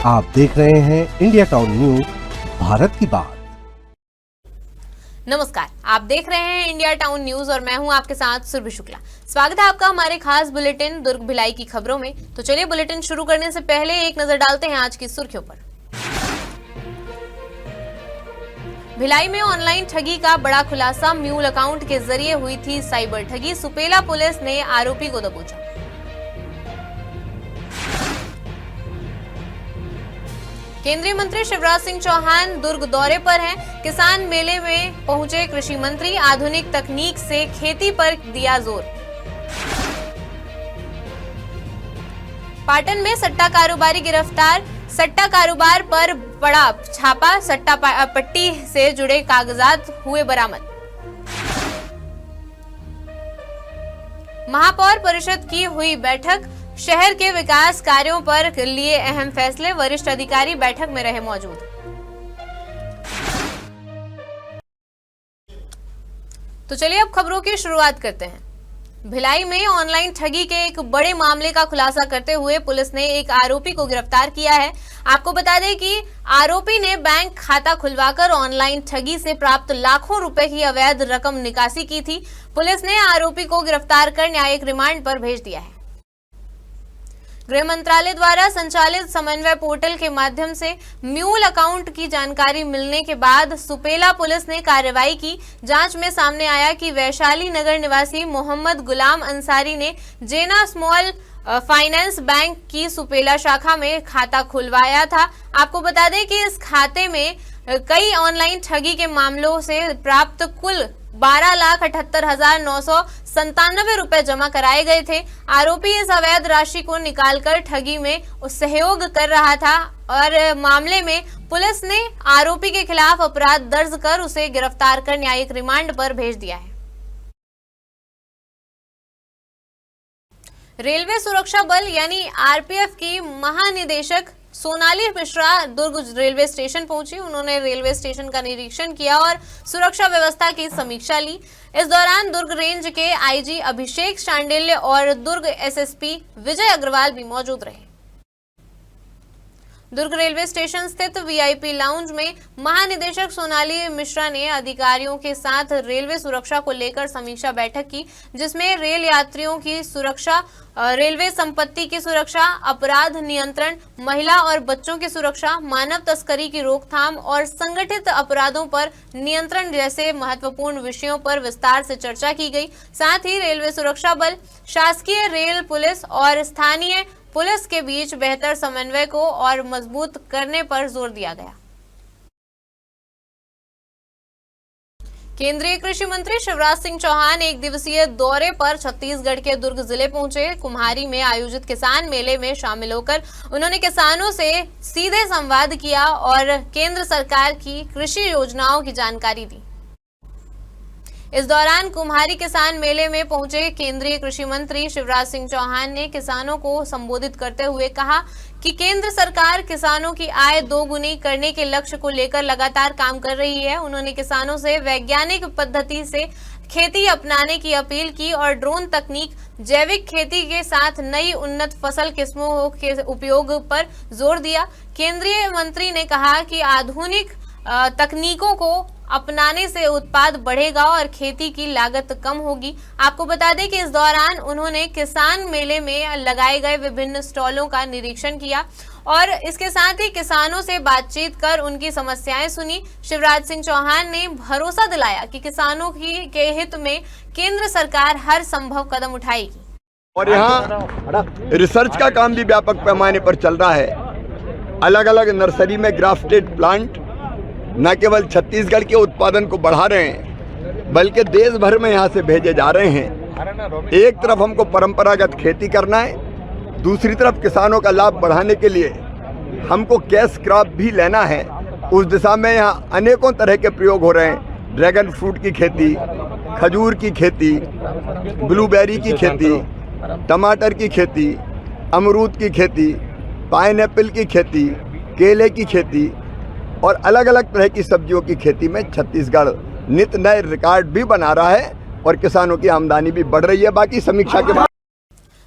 आप देख रहे हैं इंडिया टाउन न्यूज, भारत की बात। नमस्कार, आप देख रहे हैं इंडिया टाउन न्यूज और मैं हूं आपके साथ सुरभि शुक्ला। स्वागत है आपका हमारे खास बुलेटिन दुर्ग भिलाई की खबरों में। तो चलिए बुलेटिन शुरू करने से पहले एक नजर डालते हैं आज की सुर्खियों पर। भिलाई में ऑनलाइन ठगी का बड़ा खुलासा, म्यूल अकाउंट के जरिए हुई थी साइबर ठगी। सुपेला पुलिस ने आरोपी को दबोचा। केंद्रीय मंत्री शिवराज सिंह चौहान दुर्ग दौरे पर हैं। किसान मेले में पहुंचे कृषि मंत्री, आधुनिक तकनीक से खेती पर दिया जोर। पाटन में सट्टा कारोबारी गिरफ्तार, सट्टा कारोबार पर पड़ा छापा, सट्टा पट्टी से जुड़े कागजात हुए बरामद। महापौर परिषद की हुई बैठक, शहर के विकास कार्यों पर लिए अहम फैसले, वरिष्ठ अधिकारी बैठक में रहे मौजूद। तो चलिए अब खबरों की शुरुआत करते हैं। भिलाई में ऑनलाइन ठगी के एक बड़े मामले का खुलासा करते हुए पुलिस ने एक आरोपी को गिरफ्तार किया है। आपको बता दें कि आरोपी ने बैंक खाता खुलवाकर ऑनलाइन ठगी से प्राप्त लाखों रुपए की अवैध रकम निकासी की थी। पुलिस ने आरोपी को गिरफ्तार कर न्यायिक रिमांड पर भेज दिया है। गृह मंत्रालय द्वारा संचालित समन्वय पोर्टल के माध्यम से म्यूल अकाउंट की जानकारी मिलने के बाद सुपेला पुलिस ने कार्रवाई की। जांच में सामने आया कि वैशाली नगर निवासी मोहम्मद गुलाम अंसारी ने जेना स्मॉल फाइनेंस बैंक की सुपेला शाखा में खाता खुलवाया था। आपको बता दें कि इस खाते में कई ऑनलाइन ठगी के मामलों से प्राप्त कुल 12,78,997 रुपए जमा कराए गए थे। आरोपी इस अवैध राशि को निकालकर ठगी में सहयोग कर रहा था और मामले में पुलिस ने आरोपी के खिलाफ अपराध दर्ज कर उसे गिरफ्तार कर न्यायिक रिमांड पर भेज दिया है। रेलवे सुरक्षा बल यानी आरपीएफ की महानिदेशक सोनाली मिश्रा दुर्ग रेलवे स्टेशन पहुंची। उन्होंने रेलवे स्टेशन का निरीक्षण किया और सुरक्षा व्यवस्था की समीक्षा ली। इस दौरान दुर्ग रेंज के आईजी अभिषेक शांडिल्य और दुर्ग एसएसपी विजय अग्रवाल भी मौजूद रहे। दुर्ग रेलवे स्टेशन स्थित वीआईपी लाउंज में महानिदेशक सोनाली मिश्रा ने अधिकारियों के साथ रेलवे सुरक्षा को लेकर समीक्षा बैठक की, जिसमें रेल यात्रियों की सुरक्षा, रेलवे संपत्ति की सुरक्षा, अपराध नियंत्रण, महिला और बच्चों की सुरक्षा, मानव तस्करी की रोकथाम और संगठित अपराधों पर नियंत्रण जैसे महत्वपूर्ण विषयों पर विस्तार से चर्चा की गई। साथ ही रेलवे सुरक्षा बल, शासकीय रेल पुलिस और स्थानीय पुलिस के बीच बेहतर समन्वय को और मजबूत करने पर जोर दिया गया। केंद्रीय कृषि मंत्री शिवराज सिंह चौहान एक दिवसीय दौरे पर छत्तीसगढ़ के दुर्ग जिले पहुंचे। कुम्हारी में आयोजित किसान मेले में शामिल होकर उन्होंने किसानों से सीधे संवाद किया और केंद्र सरकार की कृषि योजनाओं की जानकारी दी। इस दौरान कुम्हारी किसान मेले में पहुंचे केंद्रीय कृषि मंत्री शिवराज सिंह चौहान ने किसानों को संबोधित करते हुए कहा कि केंद्र सरकार किसानों की आय दोगुनी करने के लक्ष्य को लेकर लगातार काम कर रही है। उन्होंने किसानों से वैज्ञानिक पद्धति से खेती अपनाने की अपील की और ड्रोन तकनीक, जैविक खेती के साथ नई उन्नत फसल किस्मों के उपयोग पर जोर दिया। केंद्रीय मंत्री ने कहा कि आधुनिक तकनीकों को अपनाने से उत्पाद बढ़ेगा और खेती की लागत कम होगी। आपको बता दें कि इस दौरान उन्होंने किसान मेले में लगाए गए विभिन्न स्टॉलों का निरीक्षण किया और इसके साथ ही किसानों से बातचीत कर उनकी समस्याएं सुनी। शिवराज सिंह चौहान ने भरोसा दिलाया कि किसानों के हित में केंद्र सरकार हर संभव कदम उठाएगी। और यहाँ रिसर्च का काम भी व्यापक पैमाने पर चल रहा है। अलग अलग नर्सरी में ग्राफ्टेड प्लांट न केवल छत्तीसगढ़ के उत्पादन को बढ़ा रहे हैं बल्कि देश भर में यहाँ से भेजे जा रहे हैं। एक तरफ हमको परंपरागत खेती करना है, दूसरी तरफ किसानों का लाभ बढ़ाने के लिए हमको कैश क्रॉप भी लेना है। उस दिशा में यहाँ अनेकों तरह के प्रयोग हो रहे हैं। ड्रैगन फ्रूट की खेती, खजूर की खेती, ब्लूबेरी की खेती, टमाटर की खेती, अमरूद की खेती, पाइनएप्पल की खेती, केले की खेती और अलग अलग तरह की सब्जियों की खेती में छत्तीसगढ़ नित नए रिकॉर्ड भी बना रहा है और किसानों की आमदनी भी बढ़ रही है। बाकी समीक्षा के बाद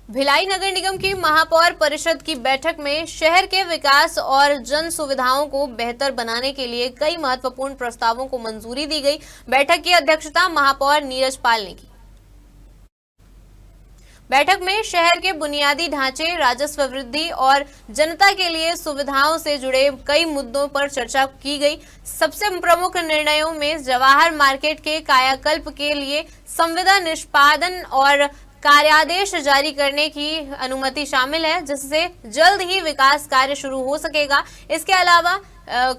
भिलाई नगर निगम की महापौर परिषद की बैठक में शहर के विकास और जन सुविधाओं को बेहतर बनाने के लिए कई महत्वपूर्ण प्रस्तावों को मंजूरी दी गई। बैठक की अध्यक्षता महापौर नीरज पाल ने की। बैठक में शहर के बुनियादी ढांचे, राजस्व वृद्धि और जनता के लिए सुविधाओं से जुड़े कई मुद्दों पर चर्चा की गई। सबसे प्रमुख निर्णयों में जवाहर मार्केट के कायाकल्प के लिए संविदा निष्पादन और कार्यादेश जारी करने की अनुमति शामिल है, जिससे जल्द ही विकास कार्य शुरू हो सकेगा। इसके अलावा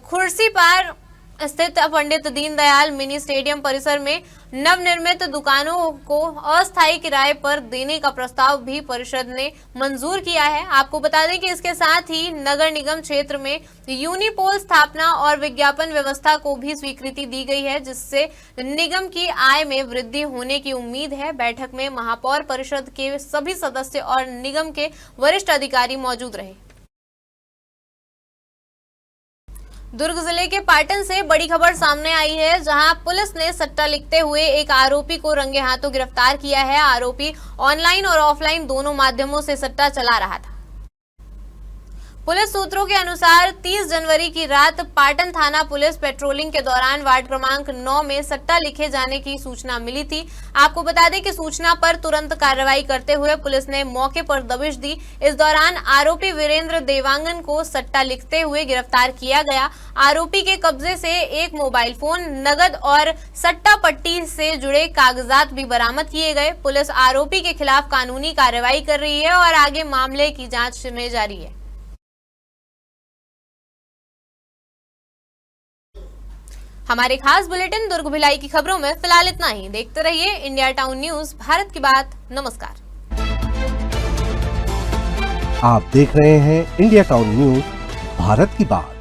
खुर्सीपार स्थित पंडित दीनदयाल मिनी स्टेडियम परिसर में नवनिर्मित दुकानों को अस्थायी किराए पर देने का प्रस्ताव भी परिषद ने मंजूर किया है। आपको बता दें कि इसके साथ ही नगर निगम क्षेत्र में यूनिपोल स्थापना और विज्ञापन व्यवस्था को भी स्वीकृति दी गई है, जिससे निगम की आय में वृद्धि होने की उम्मीद है। बैठक में महापौर परिषद के सभी सदस्य और निगम के वरिष्ठ अधिकारी मौजूद रहे। दुर्ग जिले के पाटन से बड़ी खबर सामने आई है, जहां पुलिस ने सट्टा लिखते हुए एक आरोपी को रंगे हाथों गिरफ्तार किया है। आरोपी ऑनलाइन और ऑफलाइन दोनों माध्यमों से सट्टा चला रहा था। पुलिस सूत्रों के अनुसार 30 जनवरी की रात पाटन थाना पुलिस पेट्रोलिंग के दौरान वार्ड क्रमांक 9 में सट्टा लिखे जाने की सूचना मिली थी। आपको बता दें कि सूचना पर तुरंत कार्रवाई करते हुए पुलिस ने मौके पर दबिश दी। इस दौरान आरोपी वीरेंद्र देवांगन को सट्टा लिखते हुए गिरफ्तार किया गया। आरोपी के कब्जे से एक मोबाइल फोन, नगद और सट्टा पट्टी से जुड़े कागजात भी बरामद किए गए। पुलिस आरोपी के खिलाफ कानूनी कार्रवाई कर रही है और आगे मामले की जांच में जारी है। हमारे खास बुलेटिन दुर्ग भिलाई की खबरों में फिलहाल इतना ही। देखते रहिए इंडिया टाउन न्यूज, भारत की बात। नमस्कार। आप देख रहे हैं इंडिया टाउन न्यूज, भारत की बात।